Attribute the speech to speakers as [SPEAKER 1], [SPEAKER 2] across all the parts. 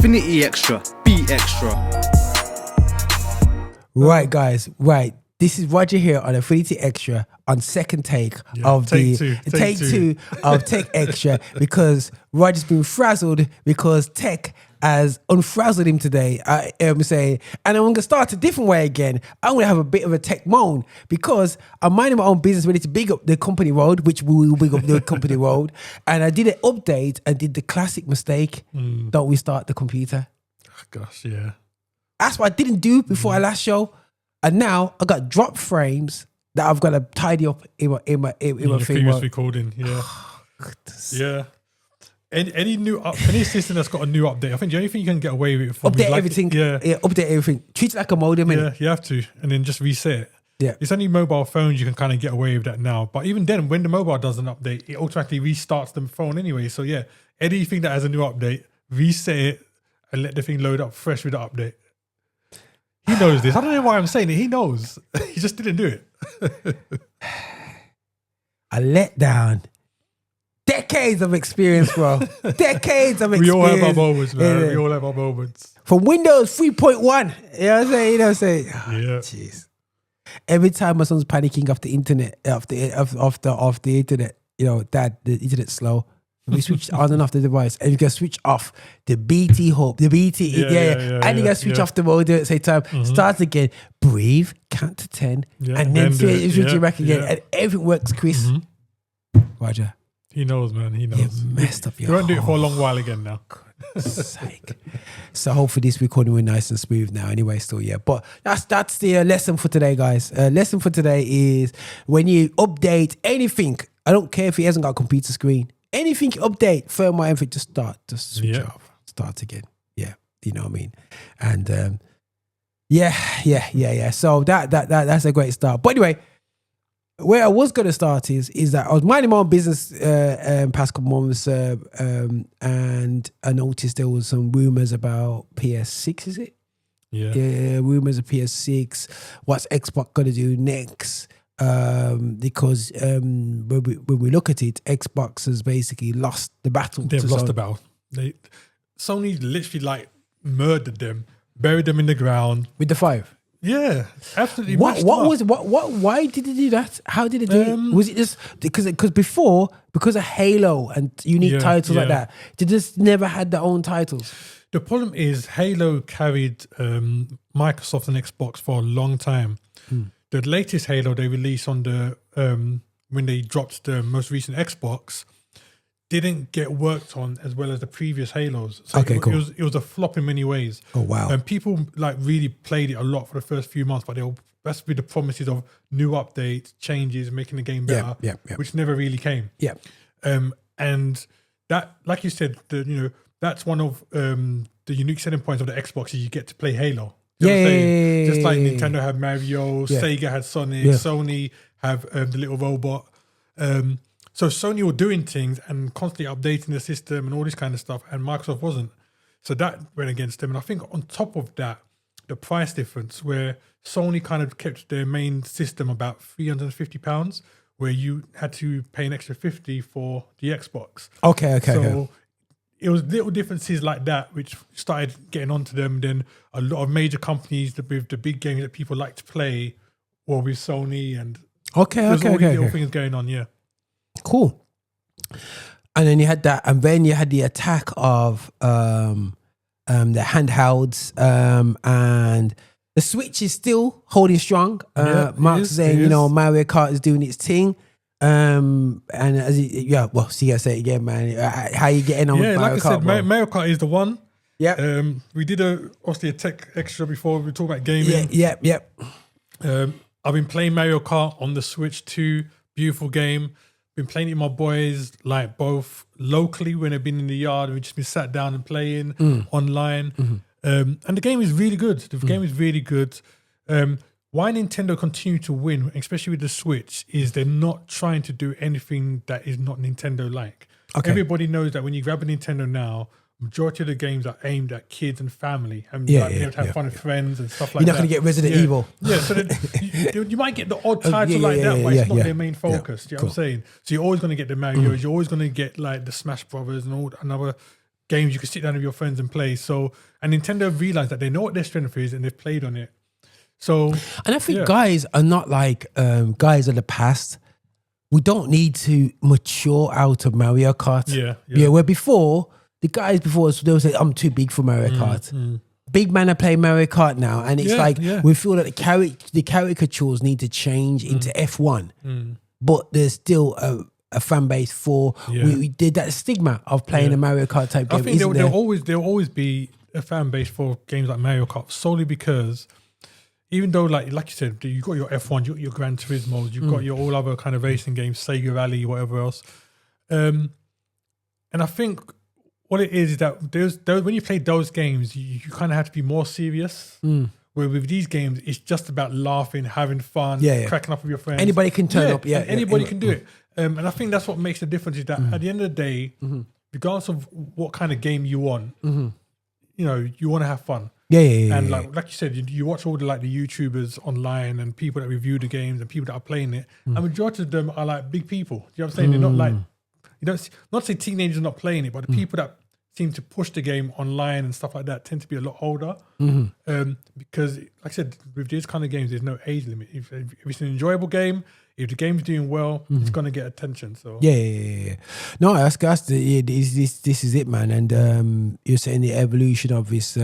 [SPEAKER 1] Affinity Xtra, be extra.
[SPEAKER 2] Right, guys, right. This is Roger here on Affinity Xtra on second take of
[SPEAKER 3] take
[SPEAKER 2] two of Tech Xtra because Roger's been frazzled because Tech has unfrazzled him today. I'm saying, and I'm going to start a different way again. I'm going to have a bit of a tech moan because I'm minding my own business, ready to big up the company road, which we will big up the company road. And I did an update and did the classic mistake. Don't restart the computer.
[SPEAKER 3] Oh, gosh, yeah.
[SPEAKER 2] That's what I didn't do before our last show. And now I got drop frames that I've got to tidy up in my
[SPEAKER 3] previous recording. Yeah, yeah. Any system that's got a new update, I think the only thing you can get away with
[SPEAKER 2] update everything. Update everything. Treat it like a modem.
[SPEAKER 3] Yeah, you have to, and then just reset it.
[SPEAKER 2] Yeah,
[SPEAKER 3] it's only mobile phones you can kind of get away with that now. But even then, when the mobile does an update, it automatically restarts the phone anyway. So yeah, anything that has a new update, reset it and let the thing load up fresh with the update. He knows this. I don't know why I'm saying it. He knows. He just didn't do it.
[SPEAKER 2] I let down. Decades of experience, bro. Decades of experience.
[SPEAKER 3] We all have our moments, man. We all have our moments.
[SPEAKER 2] From Windows 3.1. You know what I'm saying?
[SPEAKER 3] Yeah.
[SPEAKER 2] Jeez. Every time my son's panicking off the internet, off the internet, you know, Dad, the internet's slow. We switch on and off the device, and you can switch off the BT hub, the BT, and you can switch off the modem at the same time. Start again, breathe, count to 10, and then switch it back again, and everything works, Chris. Roger,
[SPEAKER 3] he knows, man. He knows.
[SPEAKER 2] You messed up your.
[SPEAKER 3] You won't do it for a long while again now.
[SPEAKER 2] Sake. So hopefully this recording will be nice and smooth now. Anyway, still but that's the lesson for today, guys. Lesson for today is when you update anything. I don't care if it hasn't got a computer screen. Anything update, firmware, everything, just switch it off, start again. Yeah, you know what I mean? And So that's a great start. But anyway, where I was going to start is that I was minding my own business past couple months, and I noticed there was some rumors about PS6. Is it? Yeah, rumors of PS6. What's Xbox going to do next? Because when we look at it, Xbox has basically lost the battle.
[SPEAKER 3] They've lost the battle. Sony literally murdered them, buried them in the ground
[SPEAKER 2] with the 5.
[SPEAKER 3] Yeah, absolutely.
[SPEAKER 2] Why did they do that? How did they do it? Was it just because of Halo and unique titles like that? They just never had their own titles.
[SPEAKER 3] The problem is Halo carried Microsoft and Xbox for a long time. The latest Halo they released on the when they dropped the most recent Xbox didn't get worked on as well as the previous Halos. So
[SPEAKER 2] cool.
[SPEAKER 3] It was a flop in many ways.
[SPEAKER 2] Oh wow!
[SPEAKER 3] And people really played it a lot for the first few months, but that's with the promises of new updates, changes, making the game better, which never really came.
[SPEAKER 2] Yeah.
[SPEAKER 3] And that, like you said, that's one of the unique selling points of the Xbox is you get to play Halo. You know what I'm saying? Just like Nintendo had Mario, Sega had Sonic, Sony have the little robot. So Sony were doing things and constantly updating the system and all this kind of stuff, and Microsoft wasn't. So that went against them. And I think on top of that, the price difference where Sony kind of kept their main system about £350, where you had to pay an extra $50 for the Xbox.
[SPEAKER 2] Okay.
[SPEAKER 3] So it was little differences like that which started getting onto them. Then a lot of major companies with the big games that people like to play were with Sony, and there's all these little things going on. Yeah,
[SPEAKER 2] cool. And then you had that, and then you had the attack of the handhelds, and the Switch is still holding strong. Mark's saying, Mario Kart is doing its thing. And see, I say it again, man. How you getting on with Mario Kart?
[SPEAKER 3] Like I said, Mario Kart is the one.
[SPEAKER 2] Yeah.
[SPEAKER 3] We did obviously a Tech Xtra before. We talked about gaming.
[SPEAKER 2] Yeah.
[SPEAKER 3] I've been playing Mario Kart on the Switch too. Beautiful game. Been playing it with my boys, both locally when they've been in the yard. We've just been sat down and playing online. And the game is really good. The game is really good. Why Nintendo continue to win, especially with the Switch, is they're not trying to do anything that is not Nintendo-like. Okay. Everybody knows that when you grab a Nintendo now, majority of the games are aimed at kids and family, and be able to have fun with friends and stuff like that.
[SPEAKER 2] You're not going to get Resident Evil.
[SPEAKER 3] Yeah, so you might get the odd title like that, but it's not their main focus. Do you know what I'm saying? So you're always going to get the Marios, you're always going to get the Smash Brothers and all another games you can sit down with your friends and play. So, and Nintendo realized that they know what their strength is and they've played on it. So,
[SPEAKER 2] and I think guys are not like guys of the past. We don't need to mature out of Mario Kart. Yeah. Where before, the guys before us, they would say, I'm too big for Mario Kart. Big man are playing Mario Kart now. And it's we feel that the caricatures need to change into F1. But there's still a fan base for, we did that stigma of playing a Mario Kart type game.
[SPEAKER 3] I think there'll always be a fan base for games like Mario Kart, solely because even though, like you said, you got your F1, your Gran Turismo, you've got your all other kind of racing games, Sega Rally, whatever else. And I think what it is that those when you play those games, you kind of have to be more serious. Where with these games, it's just about laughing, having fun, cracking up with your friends.
[SPEAKER 2] Anybody can turn up.
[SPEAKER 3] Anybody can do it. And I think that's what makes the difference is that at the end of the day, regardless of what kind of game you want, you know, you want to have fun. And like you said, you watch all the YouTubers online and people that review the games and people that are playing it. And majority of them are like big people. You know what I'm saying? They're not like, you don't not say teenagers are not playing it, but the people that seem to push the game online and stuff like that tend to be a lot older. Because like I said, with these kind of games, there's no age limit. If it's an enjoyable game, if the game's doing well, it's gonna get attention. So
[SPEAKER 2] no, that's this is it, man. And you're saying the evolution of this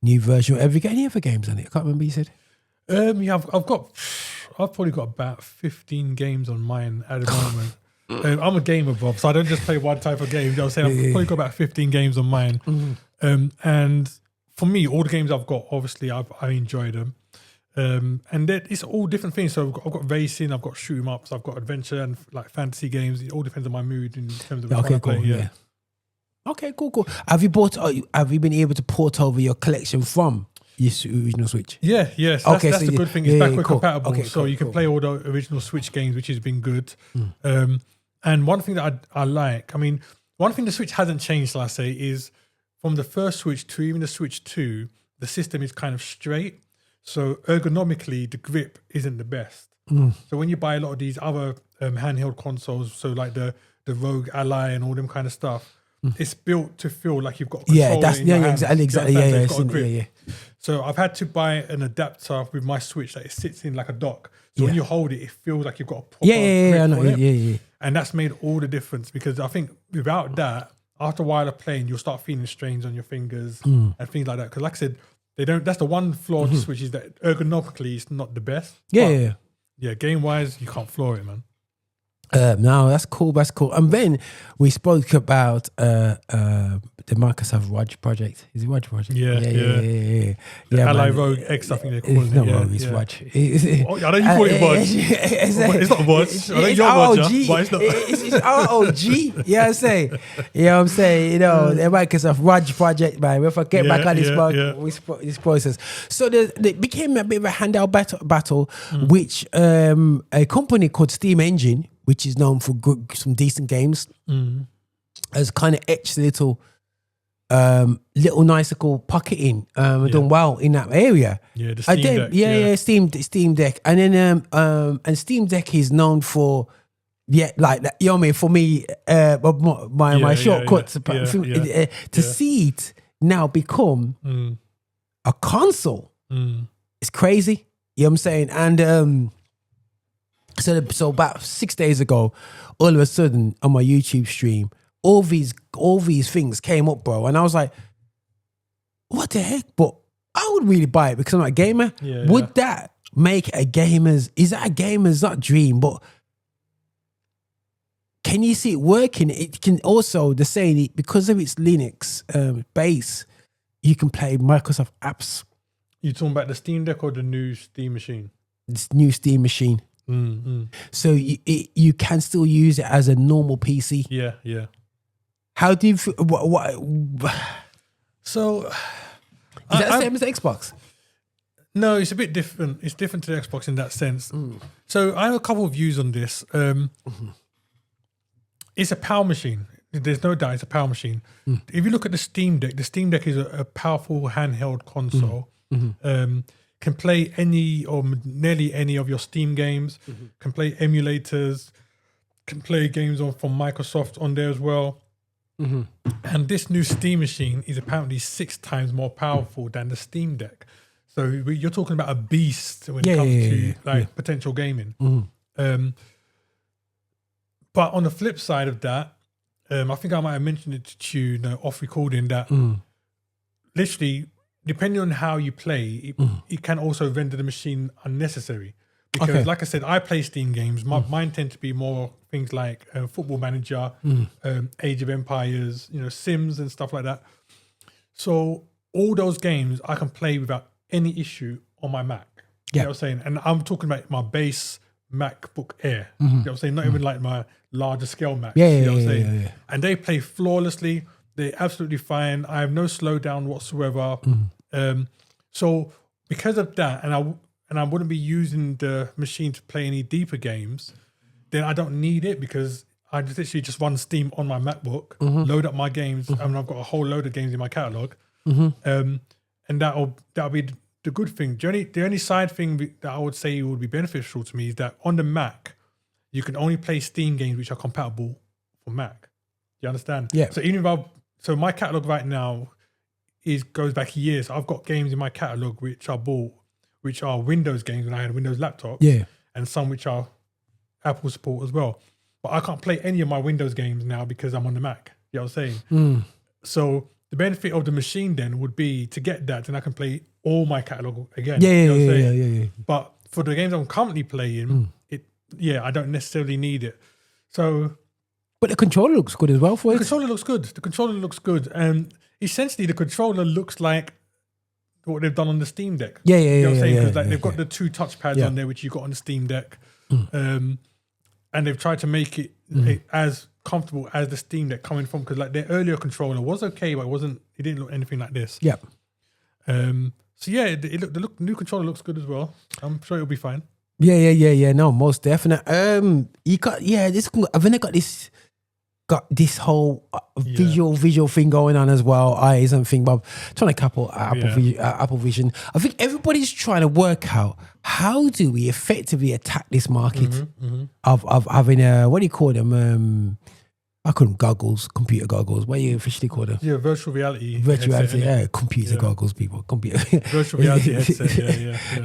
[SPEAKER 2] new version. Have you got any other games on it? I can't remember. You said.
[SPEAKER 3] I've probably got about 15 games on mine at the moment. I'm a gamer, Bob, so I don't just play one type of game. You know what I'm saying? I've probably got about 15 games on mine. And for me, all the games I've got, obviously, I enjoy them. And it's all different things. So I've got racing, I've got shoot 'em ups, I've got adventure and like fantasy games. It all depends on my mood in terms of what I play.
[SPEAKER 2] Okay, cool. Have you been able to port over your collection from your original Switch?
[SPEAKER 3] Yes. That's the good thing. It's backward compatible, so you can play all the original Switch games, which has been good. And one thing that I like, I mean, one thing the Switch hasn't changed, shall I say, is from the first Switch to even the Switch 2, the system is kind of straight. So ergonomically, the grip isn't the best. So when you buy a lot of these other handheld consoles, so like the Rogue Ally and all them kind of stuff, it's built to feel like you've got a controller
[SPEAKER 2] exactly.
[SPEAKER 3] So I've had to buy an adapter with my Switch that it sits in like a dock. So when you hold it, it feels like you've got a proper grip on it. And that's made all the difference because I think without that, after a while of playing, you'll start feeling strains on your fingers and things like that. Because like I said, that's the one flaw of the Switch is that ergonomically it's not the best. Game wise, you can't floor it, man.
[SPEAKER 2] No, that's cool. And then we spoke about the Microsoft Rog project. Is it Rog project?
[SPEAKER 3] Yeah, Ally Rogue X, I think they're calling
[SPEAKER 2] it. Not Rogue, it's Rog.
[SPEAKER 3] I know you call it Rog. It's not Rog. I know you're Roger, but it's not.
[SPEAKER 2] It's ROG. You know what I'm saying? You know, the Microsoft Rog project, man. If I get back on this process. So it became a bit of a handheld battle, which a company called Steam Engine, which is known for some decent games, has kind of etched a little nice little pocket in, done well in that area.
[SPEAKER 3] Yeah, the Steam Deck.
[SPEAKER 2] Steam Deck, and then and Steam Deck is known for like that. You know what I mean? For me, my shortcuts to see it now become a console. It's crazy. You know what I'm saying? And so about 6 days ago, all of a sudden on my YouTube stream, all these things came up, bro, and I was like, "What the heck?" But I would really buy it because I'm not a gamer. Would that make a gamer's? Is that a gamer's not dream? But can you see it working? It can also because of its Linux base, you can play Microsoft apps.
[SPEAKER 3] You talking about the Steam Deck or the new Steam machine?
[SPEAKER 2] This new Steam machine. So you can still use it as a normal PC.
[SPEAKER 3] Yeah.
[SPEAKER 2] How do you feel? What?
[SPEAKER 3] So
[SPEAKER 2] is that the same as Xbox?
[SPEAKER 3] No, it's a bit different. It's different to the Xbox in that sense. So I have a couple of views on this. It's a power machine. There's no doubt it's a power machine. If you look at the Steam Deck is a powerful handheld console. Can play any or nearly any of your Steam games, can play emulators, can play games from Microsoft on there as well. And this new Steam machine is apparently 6 times more powerful than the Steam Deck. So you're talking about a beast when it comes to potential gaming. But on the flip side of that, I think I might have mentioned it to you, off recording that literally, depending on how you play, it can also render the machine unnecessary. Because like I said, I play Steam games. Mine tend to be more things like Football Manager, Age of Empires, Sims and stuff like that. So all those games I can play without any issue on my Mac. You know what I'm saying? And I'm talking about my base MacBook Air. You know what I'm saying? Not even like my larger scale Mac. You know what I'm saying? Yeah. And they play flawlessly. They're absolutely fine. I have no slowdown whatsoever. So because of that, and I wouldn't be using the machine to play any deeper games, then I don't need it because I literally just run Steam on my MacBook, load up my games, and I've got a whole load of games in my catalog. And that'll be the good thing. The only side thing that I would say would be beneficial to me is that on the Mac, you can only play Steam games which are compatible for Mac. You understand? Yeah. So even if my catalog right now goes back years. I've got games in my catalog which I bought, which are Windows games when I had a Windows laptop. Yeah. And some which are Apple support as well. But I can't play any of my Windows games now because I'm on the Mac. You know what I'm saying? So the benefit of the machine then would be to get that, and I can play all my catalog again. Yeah. But for the games I'm currently playing, I don't necessarily need it. So,
[SPEAKER 2] but the controller looks good as well for it.
[SPEAKER 3] The controller looks good. And essentially, the controller looks like what they've done on the Steam Deck. You know what I'm saying? Because they've got the 2 touchpads on there, which you got on the Steam Deck. And they've tried to make it as comfortable as the Steam Deck coming from, because like their earlier controller was okay, but it didn't look anything like this.
[SPEAKER 2] Yeah.
[SPEAKER 3] So yeah, the new controller looks good as well. I'm sure it'll be fine.
[SPEAKER 2] Yeah. No, most definite. You got this. I've then got this whole visual thing going on as well. Eyes and thing, but I'm trying to couple Apple Vision. I think everybody's trying to work out how do we effectively attack this market of having what do you call them? I call them goggles, computer goggles. What do you officially call them?
[SPEAKER 3] Yeah, virtual reality.
[SPEAKER 2] Computer goggles, people.
[SPEAKER 3] Virtual reality headset.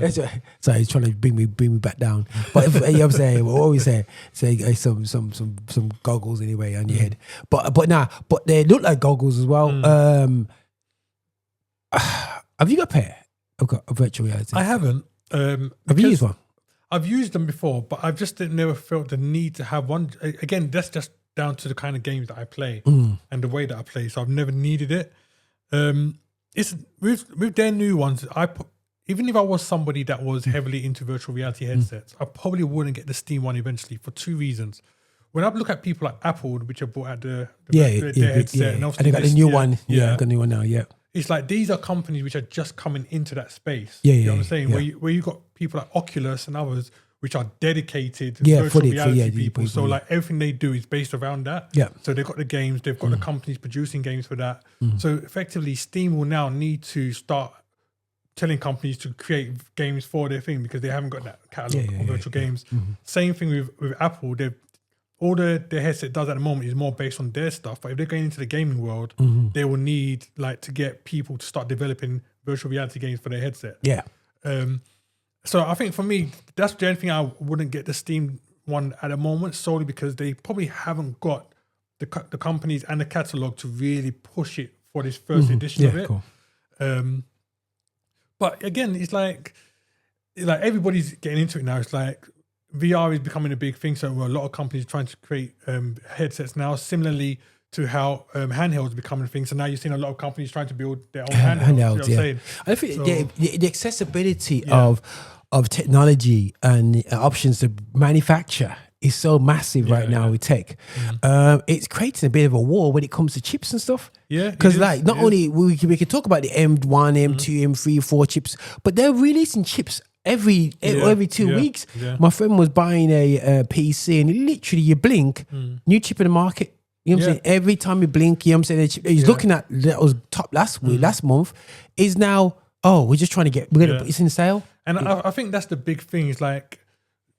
[SPEAKER 3] Yeah.
[SPEAKER 2] So he's trying to bring me back down. But you know what I'm saying, what always say some goggles anyway on your head. But they look like goggles as well. Have you got a pair of virtual reality?
[SPEAKER 3] I haven't.
[SPEAKER 2] Have you used one?
[SPEAKER 3] I've used them before, but I've just never felt the need to have one. Again, that's just down to the kind of games that I play and the way that I play. So I've never needed it. It's with their new ones. Even if I was somebody that was heavily into virtual reality headsets, I probably wouldn't get the Steam one eventually for 2 reasons. When I look at people like Apple, which have brought out their headset, and
[SPEAKER 2] they got the new one. Yeah, got a new one now. Yeah.
[SPEAKER 3] It's like these are companies which are just coming into that space. You know what I'm saying? Yeah. Where you got people like Oculus and others which are dedicated virtual reality people. So like everything they do is based around that. Yeah. So they've got the games, they've got the companies producing games for that. So effectively Steam will now need to start telling companies to create games for their thing because they haven't got that catalog of virtual games. Same thing with Apple. All their headset does at the moment is more based on their stuff. But if they're going into the gaming world, they will need like to get people to start developing virtual reality games for their headset. Yeah. So I think for me, that's the only thing I wouldn't get the Steam one at the moment, solely because they probably haven't got the companies and the catalog to really push it for this first edition of it. Cool. But again, it's like everybody's getting into it now. It's like VR is becoming a big thing. So a lot of companies are trying to create headsets now, similarly to how handhelds becoming a thing. So now you're seeing a lot of companies trying to build their own handhelds. You know what I'm saying?
[SPEAKER 2] I think the accessibility of technology and options to manufacture is so massive right now with tech. It's creating a bit of a war when it comes to chips and stuff. Yeah, because like not only we can talk about the M1, M2, M3, 4 chips, but they're releasing chips every 2 weeks. Yeah. My friend was buying a PC and literally you blink, new chip in the market. You know what I'm saying? Every time you blink, you know what I'm saying? He's looking at that was top last month, is now, we're just trying to get, it's in sale.
[SPEAKER 3] And I think that's the big thing is like,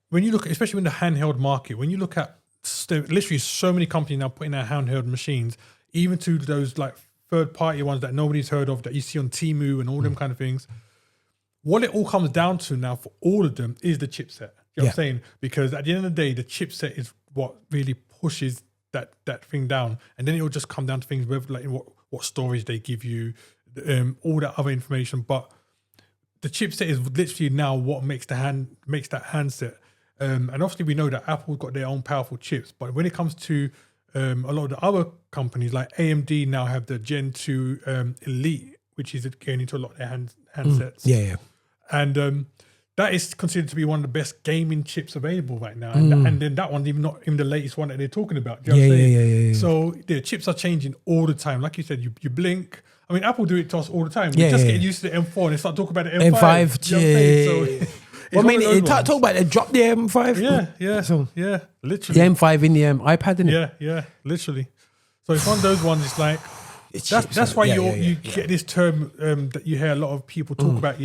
[SPEAKER 3] when you look, especially in the handheld market, when you look at literally so many companies now putting out handheld machines, even to those like third party ones that nobody's heard of that you see on Temu and all them kind of things. What it all comes down to now for all of them is the chipset. You know what I'm saying? Because at the end of the day, the chipset is what really pushes that thing down, and then it will just come down to things with like what storage they give you, all that other information. But the chipset is literally now what makes that handset. And obviously we know that Apple's got their own powerful chips, but when it comes to a lot of the other companies like AMD now have the Gen 2 Elite, which is getting into a lot of their handsets. And that is considered to be one of the best gaming chips available right now. And then that one's even not even the latest one that they're talking about. Do you know what I'm saying?
[SPEAKER 2] Yeah.
[SPEAKER 3] So the chips are changing all the time. Like you said, you blink. I mean, Apple do it to us all the time. We just get used to the M4 and they start talking about the M5.
[SPEAKER 2] M5,
[SPEAKER 3] you know what I'm saying? So,
[SPEAKER 2] well, I mean, talk about they dropped the M5.
[SPEAKER 3] Yeah, literally.
[SPEAKER 2] The M5 in the iPad, isn't it?
[SPEAKER 3] Yeah, literally. So it's one of those ones. It's like that's why you get this term that you hear a lot of people talk about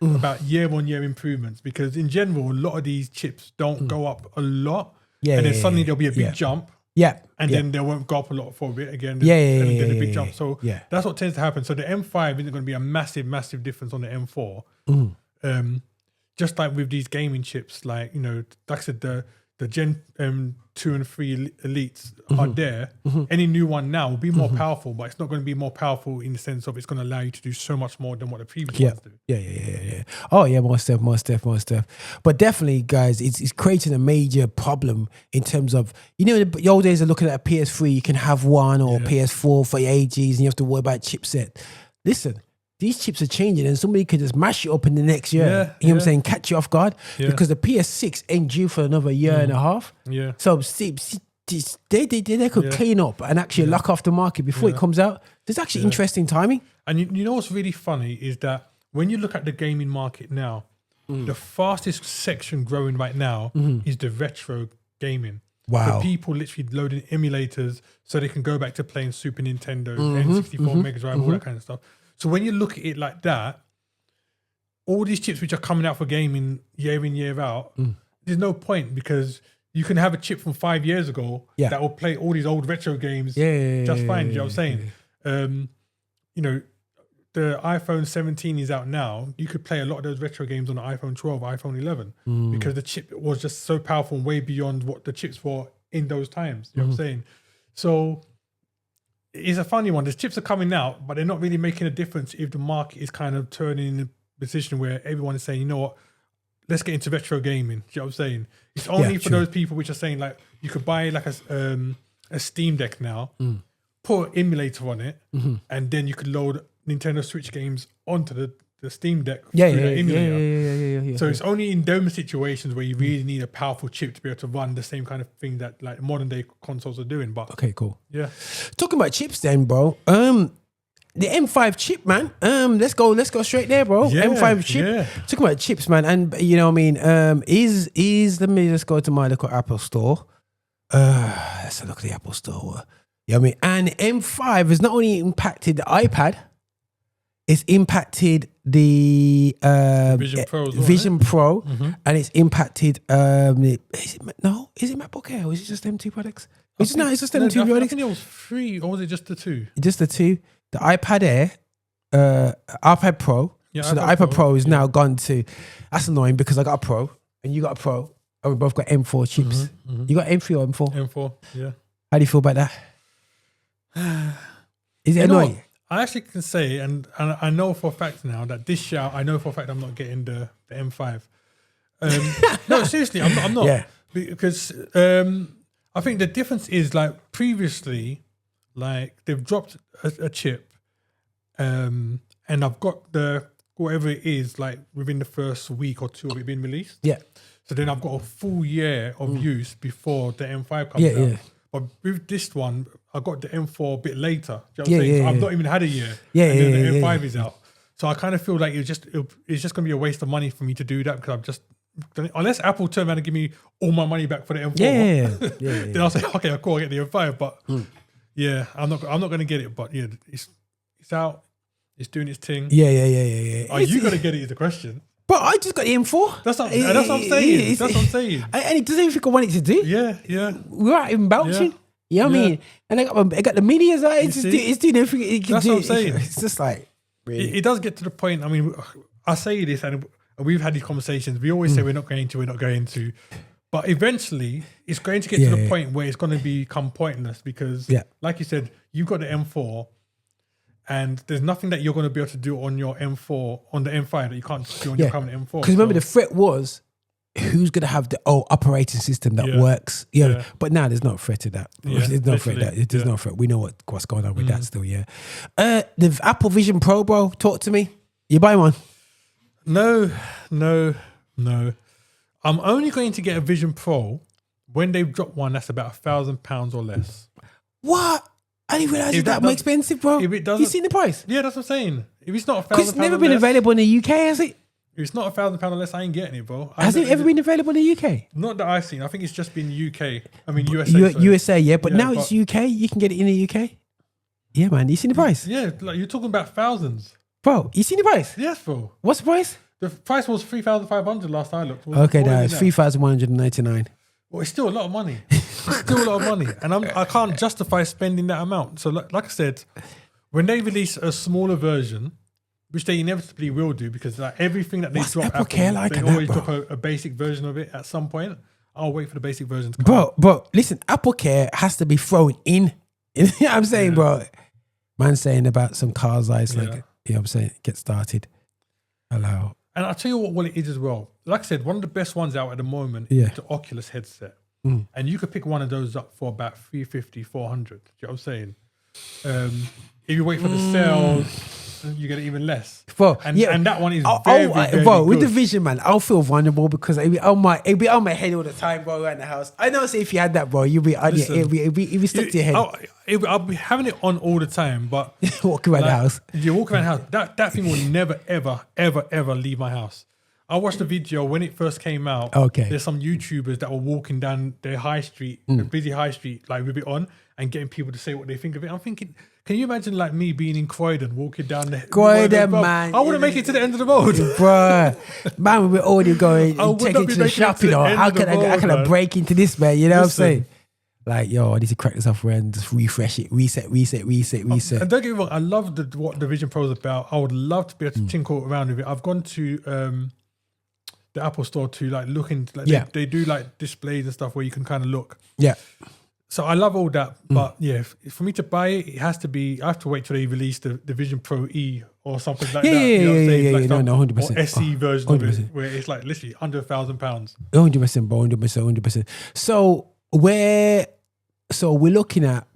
[SPEAKER 3] about year-on-year improvements, because in general, a lot of these chips don't go up a lot, and then suddenly there'll be a big jump. And then they won't go up a lot for a bit again. And then a big jump. So that's what tends to happen. So the M5 isn't going to be a massive, massive difference on the M4. Just like with these gaming chips, like, you know, like I said, the Gen 2 and 3 Elites are there. Any new one now will be more powerful, but it's not going to be more powerful in the sense of it's going to allow you to do so much more than what the previous ones do.
[SPEAKER 2] Yeah. Oh yeah, more stuff. But definitely, guys, it's creating a major problem in terms of, you know, the old days of looking at a PS3, you can have one, or PS4 for your AGs, and you have to worry about chipset. Listen, these chips are changing, and somebody could just mash it up in the next year. You know what I'm saying? Catch you off guard, because the PS6 ain't due for another year and a half. So they could clean up and actually lock off the market before it comes out. There's actually interesting timing.
[SPEAKER 3] And you know what's really funny is that when you look at the gaming market now, the fastest section growing right now is the retro gaming.
[SPEAKER 2] Wow.
[SPEAKER 3] So people literally loading emulators so they can go back to playing Super Nintendo, N64, Mega Drive, all that kind of stuff. So when you look at it like that, all these chips which are coming out for gaming year in, year out, there's no point, because you can have a chip from 5 years ago that will play all these old retro games just fine. You know what I'm saying? You know, the iPhone 17 is out now. You could play a lot of those retro games on the iPhone 12, iPhone 11, because the chip was just so powerful and way beyond what the chips were in those times. You know what I'm saying? So it's a funny one. The chips are coming out, but they're not really making a difference if the market is kind of turning in a position where everyone is saying, you know what, let's get into retro gaming. Do you know what I'm saying? It's only for those people which are saying, like, you could buy like a Steam Deck now, put an emulator on it, and then you could load Nintendo Switch games onto the Steam Deck through the emulator. So it's only in those situations where you really need a powerful chip to be able to run the same kind of thing that like modern day consoles are doing. But
[SPEAKER 2] okay, cool.
[SPEAKER 3] Yeah.
[SPEAKER 2] Talking about chips then, bro. The M5 chip, man. Let's go straight there, bro. M5 chip. Yeah. Talking about chips, man. And you know what I mean? Is let me just go to my local Apple store. Let's look at the Apple store. You know what I mean? And M5 has not only impacted the iPad, it's impacted the Vision Pro, and it's impacted. Is it MacBook Air, or is it just them two products? It's just them two products.
[SPEAKER 3] I think it was 3, or was it just the 2?
[SPEAKER 2] Just the 2. The iPad Air, iPad Pro. Yeah, so the iPad Pro is now gone to. That's annoying, because I got a Pro and you got a Pro, and we both got M4 chips. You got M3 or M4?
[SPEAKER 3] M4. Yeah.
[SPEAKER 2] How do you feel about that? Is it annoying?
[SPEAKER 3] I actually can say, and I know for a fact now that this year, I know for a fact I'm not getting the M5. No, seriously, I'm not. Yeah. Because I think the difference is, like, previously, like, they've dropped a chip, and I've got the whatever it is, like, within the first week or two of it being released. Yeah. So then I've got a full year of use before the M5 comes out. Yeah. But with this one, I got the M4 a bit later. Do you know what I'm saying? So I've not even had a year. And then the M5 is out. So I kind of feel like it's just going to be a waste of money for me to do that, because I'm just, unless Apple turn around and give me all my money back for the M4, then I'll say, okay, cool, I'll get the M5. But I'm not going to get it. But yeah, it's out. It's doing its thing. Are you going to get it is the question.
[SPEAKER 2] But I just got the M4.
[SPEAKER 3] That's what I'm saying. That's what I'm saying.
[SPEAKER 2] And it does everything I want it to do.
[SPEAKER 3] Yeah.
[SPEAKER 2] Without even bouncing. You know what I
[SPEAKER 3] Yeah.
[SPEAKER 2] mean? And I got the mini as well. It's doing everything it can
[SPEAKER 3] That's
[SPEAKER 2] do.
[SPEAKER 3] what I'm saying.
[SPEAKER 2] It's just like, really.
[SPEAKER 3] It does get to the point. I mean, I say this, and we've had these conversations. We always say we're not going to, but eventually it's going to get to the point where it's going to become pointless because, like you said, you've got the M4, and there's nothing that you're going to be able to do on your M4 on the M5 that you can't do on your current M4.
[SPEAKER 2] Because remember, the threat was who's going to have the operating system that works. Yeah. But now there's no threat to that. There's no threat. There's no threat. We know what's going on with that still. Yeah. The Apple Vision Pro, bro. Talk to me. You buy one?
[SPEAKER 3] No. I'm only going to get a Vision Pro when they've dropped one that's about £1,000 or less.
[SPEAKER 2] What? I didn't realize it's that more expensive, bro.
[SPEAKER 3] If it doesn't,
[SPEAKER 2] you seen the price?
[SPEAKER 3] Yeah, that's what I'm saying. If it's not £1,000,
[SPEAKER 2] because it's never been available in the UK, has it?
[SPEAKER 3] If it's not £1,000 or less, I ain't getting it, bro.
[SPEAKER 2] Has it ever been available in the UK?
[SPEAKER 3] Not that I've seen. I think it's just been UK. I mean USA.
[SPEAKER 2] USA, yeah. But now it's UK. You can get it in the UK. Yeah, man. You seen the price?
[SPEAKER 3] Yeah, like you're talking about thousands,
[SPEAKER 2] bro. You seen the price?
[SPEAKER 3] Yes, bro.
[SPEAKER 2] What's the price?
[SPEAKER 3] The price was 3,500 last I looked.
[SPEAKER 2] Okay, now it's 3,199.
[SPEAKER 3] Well, it's still a lot of money. It's still a lot of money, and I can't justify spending that amount. So, like I said, when they release a smaller version, which they inevitably will do, because like everything that they drop, they always drop a basic version of it at some point. I'll wait for the basic version to come out.
[SPEAKER 2] Bro, listen, Apple Care has to be thrown in. You know what I'm saying, bro? Man saying about some cars, like, you know what I'm saying? Get started. Allow.
[SPEAKER 3] And I'll tell you what it is as well. Like I said, one of the best ones out at the moment is the Oculus headset. And you could pick one of those up for about 350, 400. Do you know what I'm saying? If you wait for the sales, you get it even less.
[SPEAKER 2] Bro,
[SPEAKER 3] and that one is very
[SPEAKER 2] bro,
[SPEAKER 3] good.
[SPEAKER 2] with the Vision, man, I'll feel vulnerable because it'll be on my head all the time, bro, around the house. I know, say if you had that, bro, you'll be on it'll be stuck to your head.
[SPEAKER 3] I'll be having it on all the time, but
[SPEAKER 2] walking around the house.
[SPEAKER 3] You walk around the house. That thing will never, ever leave my house. I watched the video when it first came out.
[SPEAKER 2] Okay.
[SPEAKER 3] There's some YouTubers that were walking down their high street, a busy high street, like with it on, and getting people to say what they think of it. I'm thinking, can you imagine like me being in Croydon, walking down the
[SPEAKER 2] Croydon, man?
[SPEAKER 3] I wouldn't make it to the end of the road.
[SPEAKER 2] Bruh, man, we're already going and taking to the shopping. How can I break into this, man? You know what I'm saying? Like, yo, I need to crack this off and just refresh it, reset.
[SPEAKER 3] And don't get me wrong, I love what the Vision Pro is about. I would love to be able to tinkle around with it. I've gone to the Apple Store to like look into, like, they do like displays and stuff where you can kind of look.
[SPEAKER 2] Yeah.
[SPEAKER 3] So I love all that, but for me to buy it, I have to wait till they release the Vision Pro E or something like that. You know what I'm saying? Like
[SPEAKER 2] no, 100%.
[SPEAKER 3] Or SE version of it, where it's like literally under £1,000.
[SPEAKER 2] 100%, bro, 100%. So we're looking at,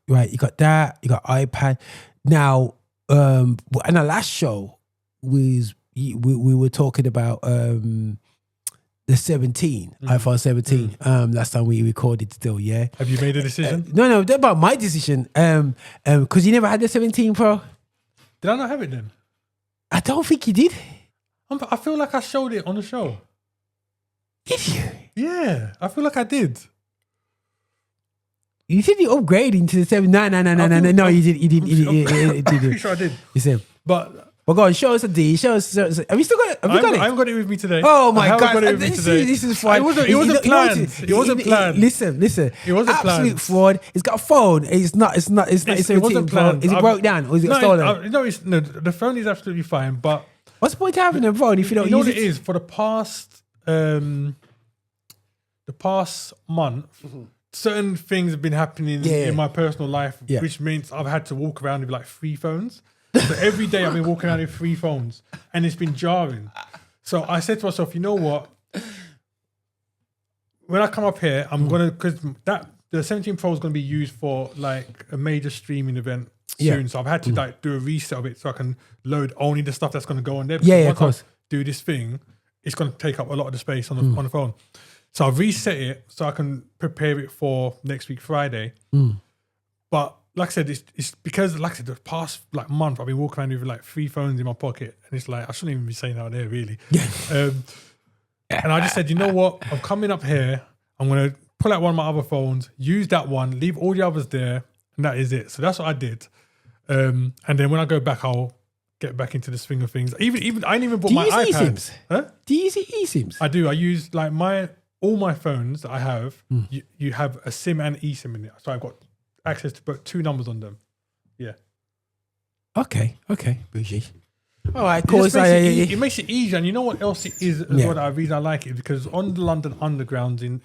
[SPEAKER 2] right, you got that, you got iPad. Now, in our last show, we were talking about the 17, iPhone 17. Last time we recorded still, yeah.
[SPEAKER 3] Have you made a decision?
[SPEAKER 2] No, that about my decision. Because you never had the 17 Pro.
[SPEAKER 3] Did I not have it then?
[SPEAKER 2] I don't think you did.
[SPEAKER 3] I feel like I showed it on the show.
[SPEAKER 2] Did you?
[SPEAKER 3] Yeah, I feel like I did.
[SPEAKER 2] You said you upgrading to the 7. No, you did.
[SPEAKER 3] I'm pretty sure I did.
[SPEAKER 2] You said,
[SPEAKER 3] but
[SPEAKER 2] go on, show us a D. Show us. Have you still got it? Have you got it?
[SPEAKER 3] I haven't got it with me today.
[SPEAKER 2] Oh my God!
[SPEAKER 3] Got it with me today.
[SPEAKER 2] This is fine.
[SPEAKER 3] It wasn't planned. It wasn't planned.
[SPEAKER 2] Listen.
[SPEAKER 3] It wasn't planned.
[SPEAKER 2] Absolute fraud. It's got a phone. It's not. It
[SPEAKER 3] wasn't planned.
[SPEAKER 2] Is it broke down or is it stolen?
[SPEAKER 3] No, the phone is absolutely fine. But
[SPEAKER 2] what's the point of having a phone if you don't use it?
[SPEAKER 3] You know what it is? For the past month, certain things have been happening in my personal life, which means I've had to walk around with like 3 phones. So every day I've been walking around with 3 phones, and it's been jarring. So I said to myself, you know what? When I come up here, I'm gonna, because the 17 Pro is gonna be used for like a major streaming event soon. So I've had to like do a reset of it so I can load only the stuff that's gonna go on there.
[SPEAKER 2] Because of course.
[SPEAKER 3] Do this thing, it's gonna take up a lot of the space on the phone. So I've reset it so I can prepare it for next week Friday. But like I said, it's because, like I said, the past like month I've been walking around with like 3 phones in my pocket, and it's like I shouldn't even be saying that there really. And I just said, you know what? I'm coming up here. I'm gonna pull out one of my other phones, use that one, leave all the others there, and that is it. So that's what I did. And then when I go back, I'll get back into the swing of things. Even I ain't even bought my iPad.
[SPEAKER 2] Huh? Do you use eSIMs?
[SPEAKER 3] I do. I use like my all my phones that I have, you have a SIM and eSIM in it. So I've got access to both 2 numbers on them. Yeah.
[SPEAKER 2] Okay. Bougie. All right,
[SPEAKER 3] It
[SPEAKER 2] cool.
[SPEAKER 3] just makes it makes it easier. And you know what else it is as well that I reason I like it? Because on the London Underground in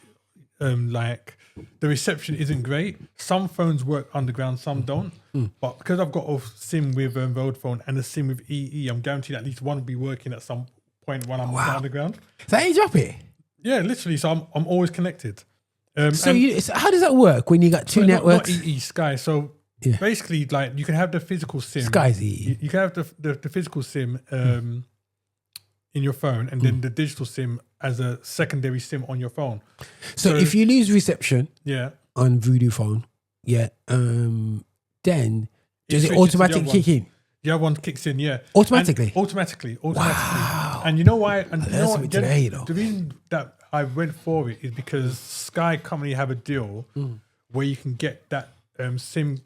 [SPEAKER 3] like the reception isn't great. Some phones work underground, some don't. But because I've got a SIM with Vodafone and a SIM with EE, I'm guaranteed at least one will be working at some point when I'm on the underground.
[SPEAKER 2] Is that how you drop it?
[SPEAKER 3] Yeah, literally. So I'm always connected.
[SPEAKER 2] So how does that work when you got 2 networks?
[SPEAKER 3] Not EE, Sky. So basically, like you can have the physical SIM.
[SPEAKER 2] Sky's EE.
[SPEAKER 3] You can have the physical SIM in your phone, and then the digital SIM as a secondary SIM on your phone.
[SPEAKER 2] So if you lose reception, on Voodoo phone, then does it automatically kick in?
[SPEAKER 3] The other one kicks in,
[SPEAKER 2] automatically.
[SPEAKER 3] Automatically.
[SPEAKER 2] Wow.
[SPEAKER 3] And you know why? And you know
[SPEAKER 2] something
[SPEAKER 3] what?
[SPEAKER 2] today, though.
[SPEAKER 3] The reason that I went for it is because Sky currently have a deal where you can get that SIM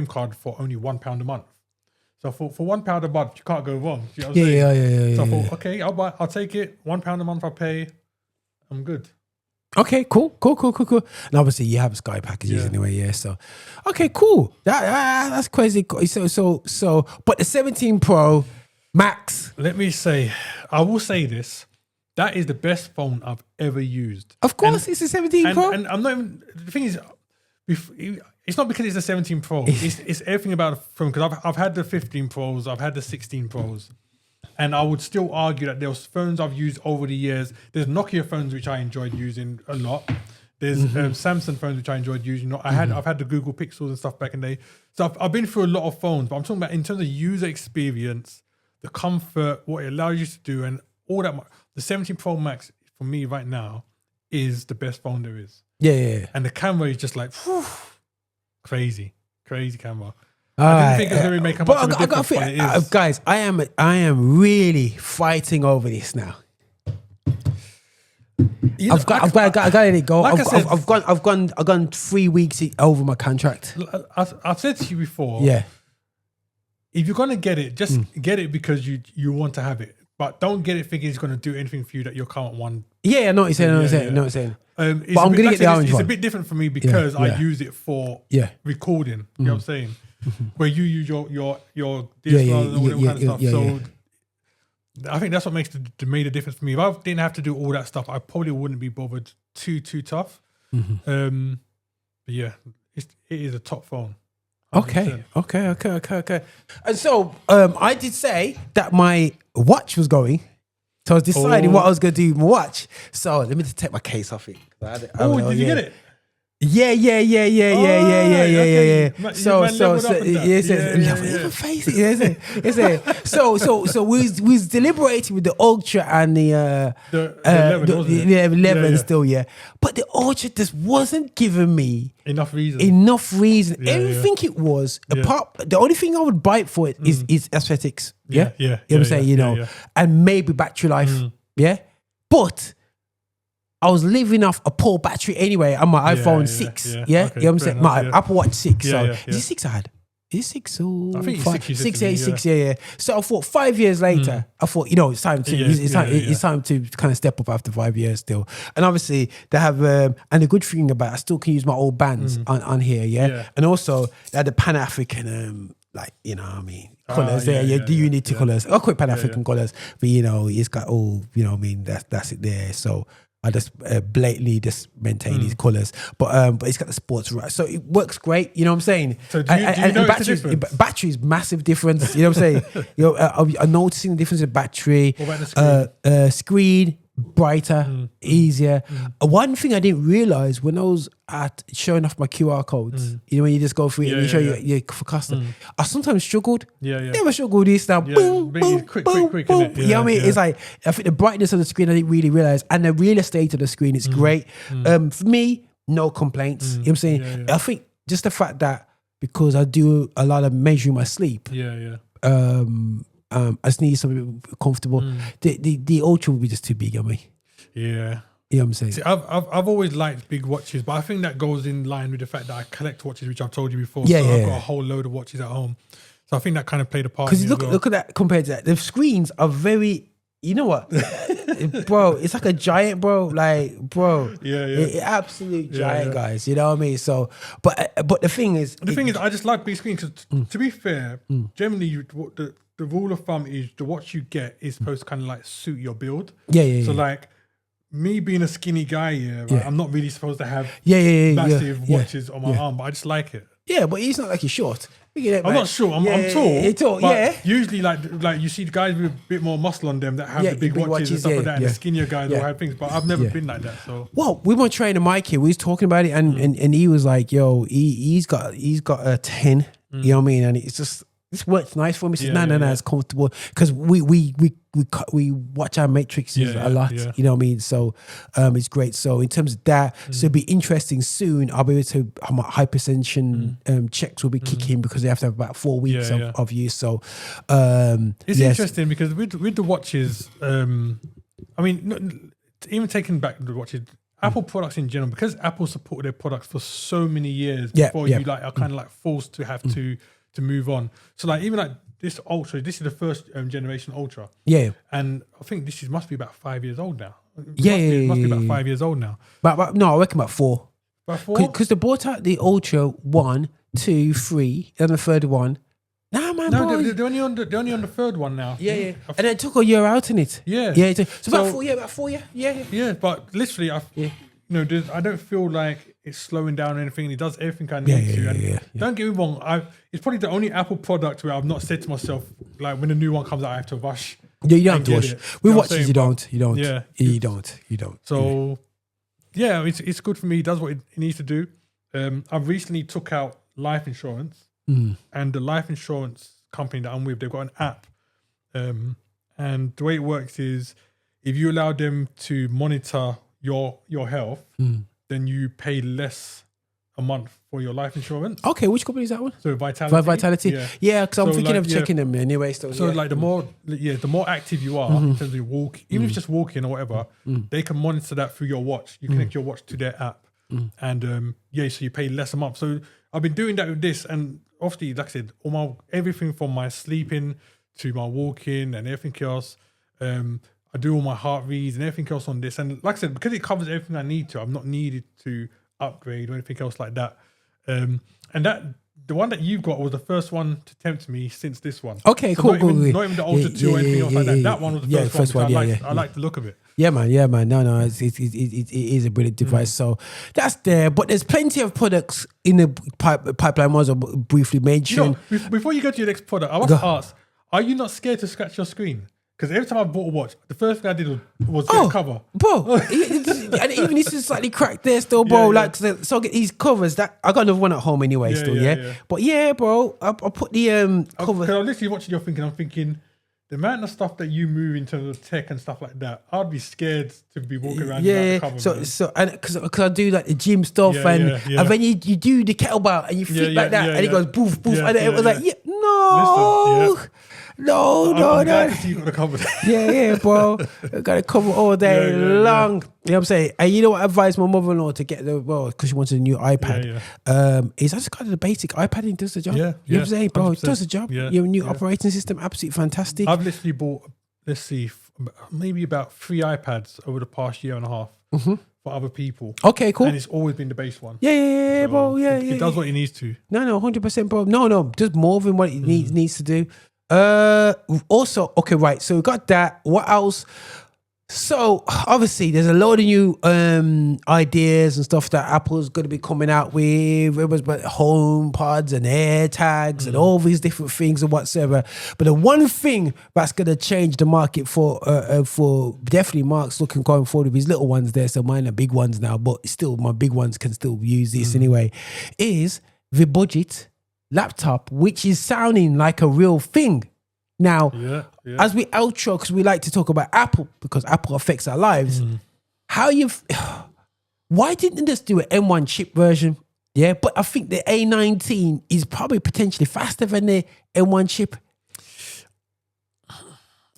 [SPEAKER 3] card for only £1 a month. So for £1 a month, you can't go wrong. You know what I'm saying? So I thought, okay, I'll take it. £1 a month I pay. I'm good.
[SPEAKER 2] Okay, cool. And obviously you have Sky packages anyway, So, okay, cool. That's crazy. So, but the 17 Pro Max.
[SPEAKER 3] Let me say, I will say this. That is the best phone I've ever used.
[SPEAKER 2] Of course, it's a 17 Pro.
[SPEAKER 3] And I'm not even, the thing is, it's not because it's a 17 Pro. It's everything about the phone. Because I've had the 15 Pros, I've had the 16 Pros. And I would still argue that there's phones I've used over the years. There's Nokia phones which I enjoyed using a lot. There's Samsung phones which I enjoyed using. I've had the Google Pixels and stuff back in the day. So I've been through a lot of phones. But I'm talking about in terms of user experience, the comfort, what it allows you to do, and all that. The 17 Pro Max for me right now is the best phone there is.
[SPEAKER 2] Yeah.
[SPEAKER 3] And the camera is just like crazy camera. I didn't think it was going to make much of a difference, but it is.
[SPEAKER 2] Guys, I am really fighting over this now. I've got to let it go.
[SPEAKER 3] Like
[SPEAKER 2] I've gone 3 weeks over my contract.
[SPEAKER 3] I've said to you before.
[SPEAKER 2] Yeah.
[SPEAKER 3] If you're going to get it, just get it because you want to have it. But don't get it thinking it's going to do anything for you that your current one.
[SPEAKER 2] Yeah, I know what you're saying. But I'm going to get the orange one.
[SPEAKER 3] It's a bit different for me because I use it for recording. You know what I'm saying? Where you use your DSLR and all that kind of stuff. So I think that's what makes made a difference for me. If I didn't have to do all that stuff, I probably wouldn't be bothered too tough. But yeah, it is a top phone. 100%.
[SPEAKER 2] Okay. And so I did say that my watch was going. So I was deciding what I was going to do with my watch. So let me just take my case off it.
[SPEAKER 3] Did you get it?
[SPEAKER 2] Yeah. So we was deliberating with the Ultra and the 11 still, but the Ultra just wasn't giving me
[SPEAKER 3] enough reason.
[SPEAKER 2] Everything it was apart. The only thing I would buy it for is aesthetics. You know what I'm saying? And maybe battery life. But I was living off a poor battery anyway on my iPhone 6.
[SPEAKER 3] Okay,
[SPEAKER 2] you know what I'm saying? My Apple Watch 6.
[SPEAKER 3] Is
[SPEAKER 2] it 6 I had? Is it 6 or
[SPEAKER 3] I think
[SPEAKER 2] 5?
[SPEAKER 3] 6.
[SPEAKER 2] Yeah. So I thought 5 years later, I thought, it's time to it's time to kind of step up after 5 years still. And obviously they have and the good thing about it, I still can use my old bands on here, And also they had the Pan-African colours there, the Unity colours. I call it Pan-African colours, but it's got all, that's it there. So I just blatantly just maintain these colours, but it's got the sports right, so it works great. You know what I'm saying?
[SPEAKER 3] So do you know
[SPEAKER 2] battery's massive difference. You know what I'm saying? I'm noticing the difference in battery.
[SPEAKER 3] What about the screen?
[SPEAKER 2] Screen brighter, easier. One thing I didn't realize when I was at showing off my QR codes, when you just go through it and you show you for custom, I sometimes struggled. Never struggled this now. Boom,
[SPEAKER 3] quick,
[SPEAKER 2] boom.
[SPEAKER 3] you
[SPEAKER 2] know what I mean? It's like, I think the brightness of the screen I didn't really realize, and the real estate of the screen is great. For me, no complaints. You know what I'm saying? I think just the fact that because I do a lot of measuring my sleep. I just need something comfortable. The Ultra will be just too big on me.
[SPEAKER 3] Yeah.
[SPEAKER 2] You know what I'm saying?
[SPEAKER 3] See, I've always liked big watches, but I think that goes in line with the fact that I collect watches, which I've told you before.
[SPEAKER 2] Yeah,
[SPEAKER 3] so
[SPEAKER 2] yeah,
[SPEAKER 3] I've got a whole load of watches at home. So I think that kind of played a part.
[SPEAKER 2] Because look at that compared to that. The screens are very You know what, bro? It's like a giant, bro. Like, bro, absolute giant, guys. You know what I mean? So, but the thing is,
[SPEAKER 3] I just like big screen because, to be fair, generally, the rule of thumb is the watch you get is supposed to kind of like suit your build. So, like, me being a skinny guy, I'm not really supposed to have massive watches on my arm, but I just like it.
[SPEAKER 2] Yeah, but it's not like you're short.
[SPEAKER 3] I'm not short. I'm tall.
[SPEAKER 2] Tall,
[SPEAKER 3] but usually, like you see the guys with a bit more muscle on them that have the big watches and stuff like that, and the skinnier guys all have things. But I've never been like that. So,
[SPEAKER 2] well, we were training Mike here. We was talking about it, and he was like, "Yo, he's got a 10." You know what I mean? And it's just. This works nice for me. He says, no, it's comfortable because we watch our matrices a lot. You know what I mean? So it's great. So in terms of that, so it'll be interesting soon. I'll be able to my hypertension checks will be kicking because they have to have about 4 weeks of use. So
[SPEAKER 3] it's interesting because with the watches, I mean, even taking back the watches. Apple products in general, because Apple supported their products for so many years before you like are kind of like forced to have to move on. So like even like this Ultra, this is the first generation Ultra.
[SPEAKER 2] Yeah.
[SPEAKER 3] And I think this must be about 5 years old now.
[SPEAKER 2] It
[SPEAKER 3] must be about 5 years old now.
[SPEAKER 2] But no, I reckon about 4.
[SPEAKER 3] About 4?
[SPEAKER 2] Because they brought out the Ultra 1, 2, 3, and the third one. Nah, man, boy.
[SPEAKER 3] They're only on the third one now.
[SPEAKER 2] Yeah. And it took a year out in it.
[SPEAKER 3] Yeah.
[SPEAKER 2] So about 4 years. Yeah.
[SPEAKER 3] Yeah, but literally, I don't feel like it's slowing down or anything. It does everything I need to. Don't get me wrong. It's probably the only Apple product where I've not said to myself, like, when a new one comes out, I have to rush.
[SPEAKER 2] Yeah, you don't have to rush. With watches, you don't.
[SPEAKER 3] Yeah.
[SPEAKER 2] You don't.
[SPEAKER 3] So, it's good for me. It does what it needs to do. I've recently took out life insurance, and the life insurance company that I'm with, they've got an app. And the way it works is if you allow them to monitor your health, then you pay less a month for your life insurance.
[SPEAKER 2] Okay, which company is that one?
[SPEAKER 3] So Vitality.
[SPEAKER 2] Yeah, because I'm thinking of checking them anyway. So
[SPEAKER 3] like the more active you are in terms of your walk, even if it's just walking or whatever, they can monitor that through your watch. You connect your watch to their app, and so you pay less a month. So I've been doing that with this, and obviously, like I said, everything from my sleeping to my walking and everything else. I do all my heart reads and everything else on this. And like I said, because it covers everything I need to, I'm not needed to upgrade or anything else like that. And that the one that you've got was the first one to tempt me since this one.
[SPEAKER 2] Okay,
[SPEAKER 3] so
[SPEAKER 2] cool.
[SPEAKER 3] Not even the Ultra 2 or anything else like that. That one was the first one. I like the look of it.
[SPEAKER 2] Yeah, man. No, it is a brilliant device. So that's there. But there's plenty of products in the pipeline. Was briefly mentioned.
[SPEAKER 3] Before you go to your next product, I want to ask: are you not scared to scratch your screen? Because every time I bought a watch, the first thing I did was get a cover.
[SPEAKER 2] Bro, and even this is slightly cracked there still, bro. Like, so these covers, that I got another one at home anyway still. But bro, I put the cover.
[SPEAKER 3] Because I'm literally watching your thinking, I'm thinking, the amount of stuff that you move in terms of tech and stuff like that, I'd be scared to be walking around without the cover. So and because I do like the gym stuff and then you do the kettlebell and you flip like that and it goes boof, and it was like, no. Listen,
[SPEAKER 2] No.
[SPEAKER 3] Glad to see you got a cover.
[SPEAKER 2] Bro. I got a cover all day long. You know what I'm saying? And you know what I advised my mother-in-law to get because she wants a new iPad. Is I just got the basic iPad and it does the job. You know what I'm saying, bro? 100%. It does the job. Your new operating system, absolutely fantastic.
[SPEAKER 3] I've literally bought, maybe about 3 iPads over the past year and a half for other people. Okay, cool. And it's always been the base one.
[SPEAKER 2] So bro.
[SPEAKER 3] It does what it needs to.
[SPEAKER 2] No, 100%, bro. No, just more than what it needs to do. Also, okay, right. So we got that. What else? So obviously, there's a load of new ideas and stuff that Apple's going to be coming out with. It was about home pods and air tags and all these different things and whatsoever. But the one thing that's going to change the market for definitely Mark's looking going forward with his little ones there. So mine are big ones now, but still my big ones can still use this anyway. Is the budget laptop, which is sounding like a real thing. Now, as we outro, because we like to talk about Apple, because Apple affects our lives, why didn't they just do an M1 chip version? Yeah, but I think the A19 is probably potentially faster than the M1 chip.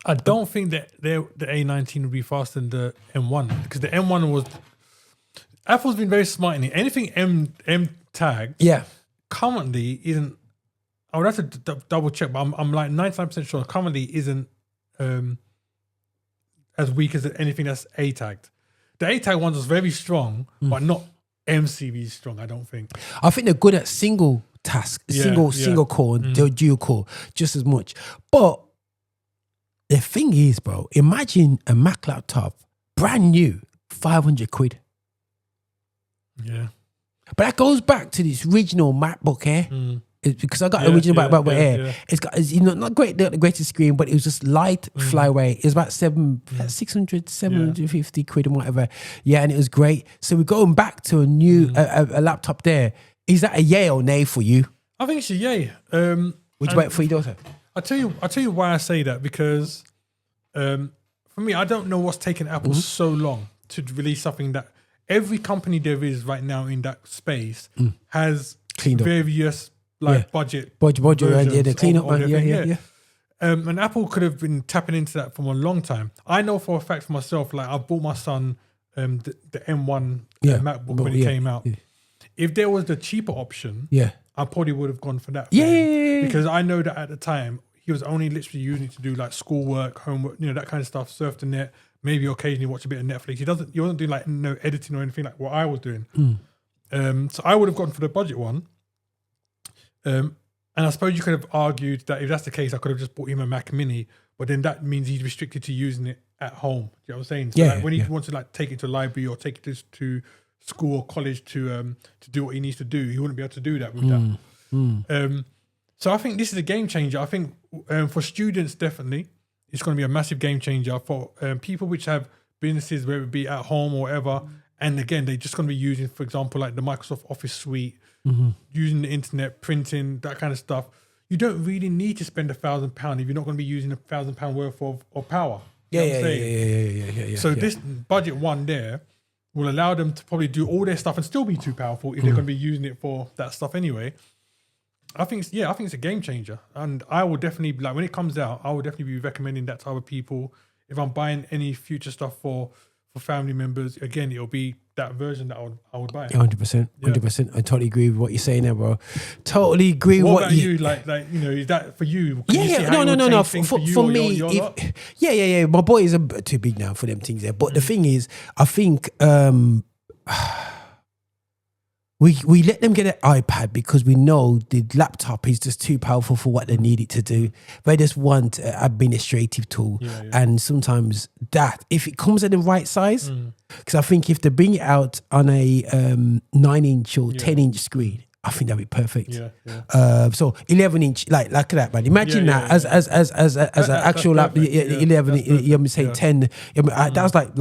[SPEAKER 3] I don't think that the A19 would be faster than the M1, because the M1 was... Apple's been very smart in it. Anything M tagged currently isn't... I would have to double check, but I'm like 99% sure currently isn't as weak as anything that's A tagged. The A tag ones was very strong, but not MCV strong. I don't think.
[SPEAKER 2] I think they're good at single task, single core, and dual core just as much. But the thing is, bro, imagine a Mac laptop, brand new, 500 quid.
[SPEAKER 3] Yeah.
[SPEAKER 2] But that goes back to this original MacBook Air. It's because I got the original MacBook Air. Yeah. It's got, you know, not great, the greatest screen, but it was just light, flyweight. It was about 600, 750 quid and whatever. Yeah, and it was great. So we're going back to a new a laptop there. Is that a yay or nay for you?
[SPEAKER 3] I think it's a yay.
[SPEAKER 2] Would you wait for your daughter?
[SPEAKER 3] I'll tell you why I say that, because for me, I don't know what's taken Apple so long to release something that every company there is right now in that space has
[SPEAKER 2] cleaned
[SPEAKER 3] various budget
[SPEAKER 2] they clean up, man.
[SPEAKER 3] And Apple could have been tapping into that from a long time. I know for a fact for myself, like I bought my son the M1 MacBook when it came out. Yeah. If there was the cheaper option, I probably would have gone for that. Because I know that at the time he was only literally using it to do like schoolwork, homework, you know, that kind of stuff, surf the net, maybe occasionally watch a bit of Netflix. He wasn't doing like no editing or anything like what I was doing. So I would have gone for the budget one. And I suppose you could have argued that if that's the case, I could have just bought him a Mac Mini, but then that means he's restricted to using it at home. You know what I'm saying? So like when he wants to like take it to a library or take it to school or college to do what he needs to do, he wouldn't be able to do that with that. So I think this is a game changer. I think for students, definitely, it's going to be a massive game changer. For people which have businesses, whether it be at home or whatever, and again, they're just going to be using, for example, like the Microsoft Office suite, using the internet, printing, that kind of stuff. You don't really need to spend £1,000 if you're not going to be using £1,000 worth of power. So this budget one there will allow them to probably do all their stuff and still be too powerful if they're going to be using it for that stuff anyway. I think it's a game changer, and I will definitely, like, when it comes out, I will definitely be recommending that to other people. If I'm buying any future stuff for family members, again, it'll be that version that I would buy.
[SPEAKER 2] 100%. I totally agree with what you're saying there, bro. Totally agree with
[SPEAKER 3] what about you? Like, you know, is that for you?
[SPEAKER 2] No. For me, my boy is a bit too big now for them things there. But the thing is, I think we let them get an iPad because we know the laptop is just too powerful for what they need it to do. They just want an administrative tool. And sometimes that, if it comes in the right size, because I think if they bring it out on a 9-inch or 10-inch screen, I think that'd be perfect. So 11-inch, like that, man. Imagine that as an actual lap. 11, say 10. That was like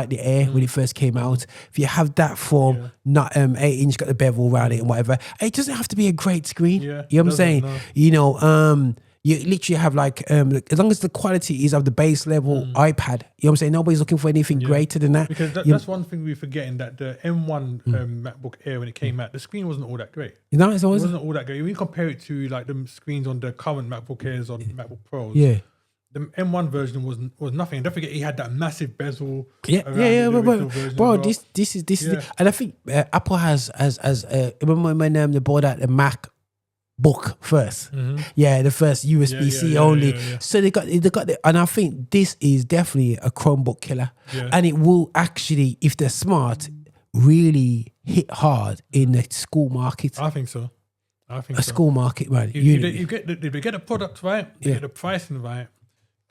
[SPEAKER 2] the Air when it first came out. If you have that form, not 8-inch, got the bevel around it and whatever. It doesn't have to be a great screen. You know what I'm saying? No. You know, you literally have like, as long as the quality is of the base level iPad, you know what I'm saying? Nobody's looking for anything greater than that.
[SPEAKER 3] Because that's one thing we're forgetting, that the M1 MacBook Air, when it came out, the screen wasn't all that great.
[SPEAKER 2] You know, it
[SPEAKER 3] wasn't all that great. When you compare it to like the screens on the current MacBook Airs or MacBook Pros, the M1 version was nothing. And don't forget, he had that massive bezel. Bro, this is, and I think Apple has remember when they brought out the MacBook first, the first USB-C only. So they got and I think this is definitely a Chromebook killer, and it will actually, if they're smart, really hit hard in the school market. I think so.
[SPEAKER 2] School market, man.
[SPEAKER 3] If they get the product right, they get the pricing right.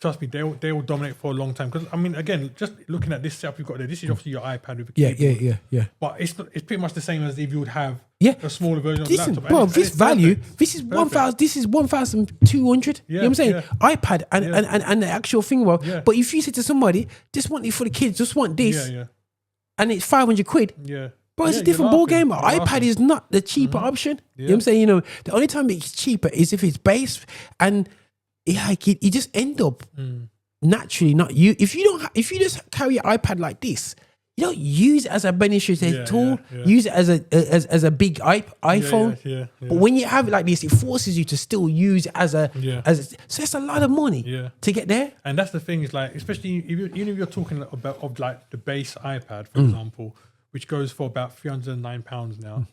[SPEAKER 3] Trust me, they will dominate for a long time. Because I mean, again, just looking at this setup you've got there, this is obviously your iPad with a keyboard. But it's pretty much the same as if you would have a smaller version of the laptop.
[SPEAKER 2] Bro, this value, this is 1,000. This is 1,200. You know what I'm saying? iPad and the actual thing, bro. But if you say to somebody, just want it for the kids, just want this, and it's 500 quid. Bro, it's a different ball game. iPad is not the cheaper option. You know what I'm saying? You know, the only time it's cheaper is if it's base, and you just end up naturally not you. If you just carry your iPad like this, you don't use it as a administrative tool. Use it as a big iPhone. But when you have it like this, it forces you to still use it as a so it's a lot of money to get there.
[SPEAKER 3] And that's the thing, is like, especially even if you're talking about of like the base iPad, for example, which goes for about £309 now.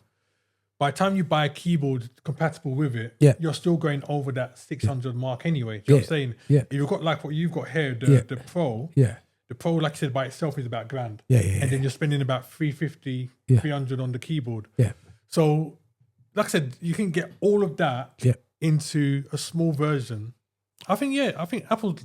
[SPEAKER 3] By the time you buy a keyboard compatible with it, you're still going over that 600 mark anyway. Do you know what I'm saying? If you've got like what you've got here, the Pro, the The Pro, like I said, by itself is about $1,000.
[SPEAKER 2] Yeah.
[SPEAKER 3] And then you're spending about 350,
[SPEAKER 2] Yeah.
[SPEAKER 3] 300 on the keyboard.
[SPEAKER 2] Yeah.
[SPEAKER 3] So, like I said, you can get all of that into a small version. I think Apple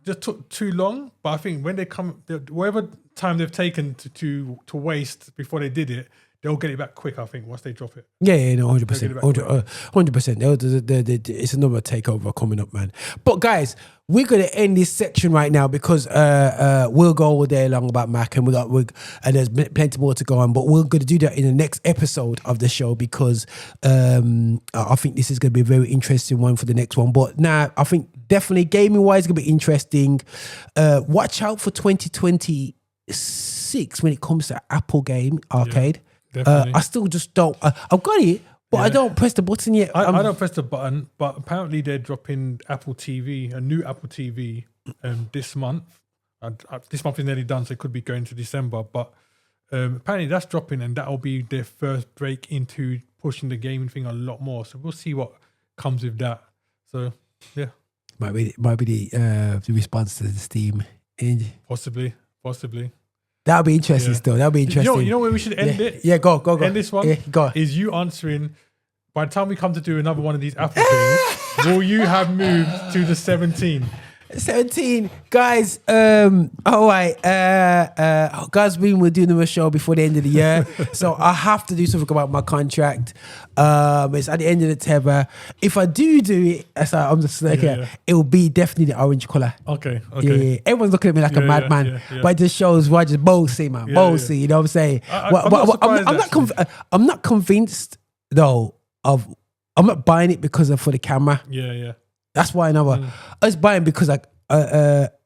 [SPEAKER 3] just took too long, but I think when they come, whatever time they've taken to waste before they did it, they'll get it back quick, I think, once they drop it.
[SPEAKER 2] Yeah, no, 100%. 100%. It's another takeover coming up, man. But guys, we're going to end this section right now because we'll go all day long about Mac and and there's plenty more to go on, but we're going to do that in the next episode of the show because I think this is going to be a very interesting one for the next one. But now, I think definitely gaming-wise, it's going to be interesting. Watch out for 2026 when it comes to Apple Game Arcade. I still just don't. I've got it, but I don't press the button yet.
[SPEAKER 3] I don't press the button, but apparently they're dropping Apple TV, a new Apple TV, this month. This month is nearly done, so it could be going to December. But apparently that's dropping, and that'll be their first break into pushing the gaming thing a lot more. So we'll see what comes with that. So yeah,
[SPEAKER 2] might be the response to the Steam.
[SPEAKER 3] Possibly.
[SPEAKER 2] That'll be interesting still. That'll be interesting.
[SPEAKER 3] You know where we should end it?
[SPEAKER 2] Yeah, go.
[SPEAKER 3] End this one?
[SPEAKER 2] Yeah, go.
[SPEAKER 3] Is you answering, by the time we come to do another one of these Apple things, will you have moved to the 17?
[SPEAKER 2] 17 guys. All right. Guys, we're doing a show before the end of the year, so I have to do something about my contract. It's at the end of the tether. If I do it, I'm just like, it will be definitely the orange color.
[SPEAKER 3] Okay.
[SPEAKER 2] Yeah. Everyone's looking at me like a madman, but it just shows Roger's bossy, man. Bossy. You know what I'm saying? I'm not convinced though. I'm not buying it because of for the camera.
[SPEAKER 3] Yeah.
[SPEAKER 2] That's why I know. I was buying because but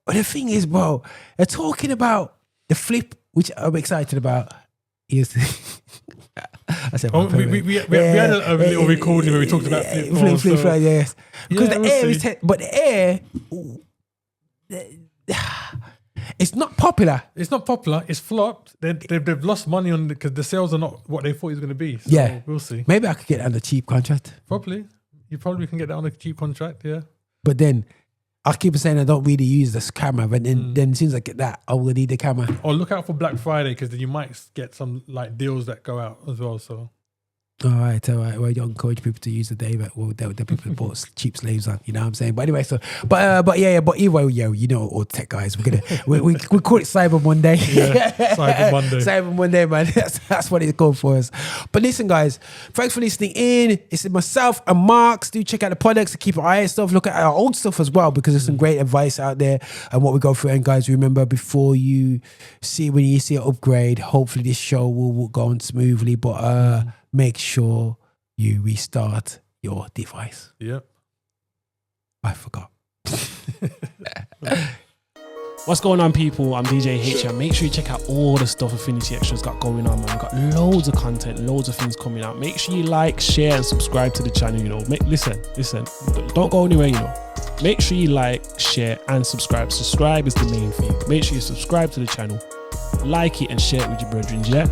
[SPEAKER 2] the thing is, bro, they're talking about the flip, which I'm excited about. I said,
[SPEAKER 3] we had a little recording where we talked about flip,
[SPEAKER 2] yes. Because the air is, but the air, it's not popular.
[SPEAKER 3] It's not popular. It's flopped. They've lost money on because the sales are not what they thought it was going to be. So we'll see.
[SPEAKER 2] Maybe I could get on a cheap contract.
[SPEAKER 3] Probably. You probably can get that on a cheap contract, yeah.
[SPEAKER 2] But then I keep saying I don't really use this camera, but then as soon as I get that, I will need the camera.
[SPEAKER 3] Or look out for Black Friday because then you might get some like deals that go out as well. So.
[SPEAKER 2] All right. Well, you encourage people to use the day, but the people bought cheap slaves on. You know what I'm saying? But anyway, so but either way, you know, all tech guys, we call it Cyber Monday.
[SPEAKER 3] Yeah, Cyber Monday.
[SPEAKER 2] Cyber Monday, man. That's what it's called for us. But listen, guys, thanks for listening in. It's myself and Marx. Do check out the products, keep an eye on stuff. Look at our old stuff as well because there's some great advice out there and what we go through. And guys, remember when you see an upgrade, hopefully this show will go on smoothly. But make sure you restart your device.
[SPEAKER 3] Yep.
[SPEAKER 2] I forgot.
[SPEAKER 4] What's going on, people? I'm DJ Xtra. Make sure you check out all the stuff Affinity Xtra's got going on, man. We've got loads of content, loads of things coming out. Make sure you like, share, and subscribe to the channel, you know. Listen. Don't go anywhere, you know. Make sure you like, share, and subscribe. Subscribe is the main thing. Make sure you subscribe to the channel, like it, and share it with your brethren, yeah?